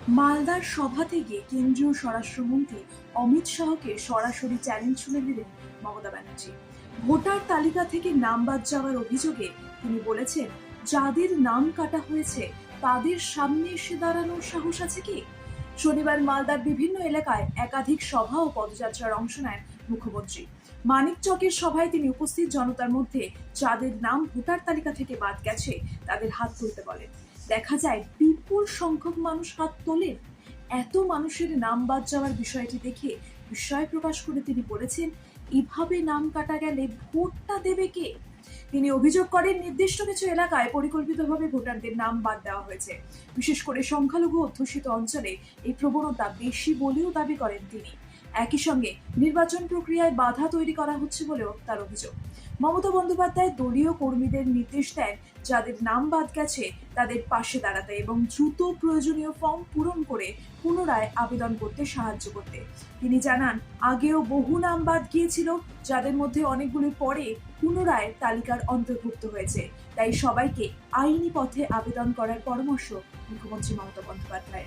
মালদার সভাতে গিয়ে কেন্দ্রীয় স্বরাষ্ট্রমন্ত্রী অমিত শাহকে সরাসরি চ্যালেঞ্জ ছুড়ে দিলেন মমতা ব্যানার্জি। ভোটার তালিকা থেকে নাম বাদ যাওয়ার অভিযোগে তিনি বলেছেন, যাদের নাম কাটা হয়েছে তাদের সামনে এসে দাঁড়ানোর সাহস আছে কি? শনিবার মালদার বিভিন্ন এলাকায় একাধিক সভা ও পদযাত্রার অংশ নেন মুখ্যমন্ত্রী। মানিকচকের সভায় তিনি উপস্থিত জনতার মধ্যে যাদের নাম ভোটার তালিকা থেকে বাদ গেছে তাদের হাত তুলতে বলেন। দেখা যায় বিপুল সংখ্যক মানুষ হাত তোলেন। এত মানুষের নাম বাদ যাওয়ার বিষয়টি দেখে বিস্ময় প্রকাশ করে তিনি বলেছেন, এভাবে নাম কাটা গেলে ভোটটা দেবে কে? তিনি অভিযোগ করেন, নির্দিষ্ট কিছু এলাকায় পরিকল্পিতভাবে ভোটারদের নাম বাদ দেওয়া হয়েছে। বিশেষ করে সংখ্যালঘু অধ্যুষিত অঞ্চলে এই প্রবণতা বেশি বলেও দাবি করেন তিনি। একই সঙ্গে নির্বাচন প্রক্রিয়ায় বাধা তৈরি করা হচ্ছে বলেও তার অভিযোগ। মমতা বন্দ্যোপাধ্যায় দলীয় কর্মীদের নির্দেশ দেন, যাদের নাম বাদ গেছে তাদের পাশে দাঁড়াতে এবং দ্রুত প্রয়োজনীয় ফর্ম পূরণ করে পুনরায় আবেদন করতে সাহায্য করতে। তিনি জানান, আগেও বহু নাম বাদ গিয়েছিল, যাদের মধ্যে অনেকগুলি পরে পুনরায় তালিকার অন্তর্ভুক্ত হয়েছে। তাই সবাইকে আইনি পথে আবেদন করার পরামর্শ মুখ্যমন্ত্রী মমতা বন্দ্যোপাধ্যায়।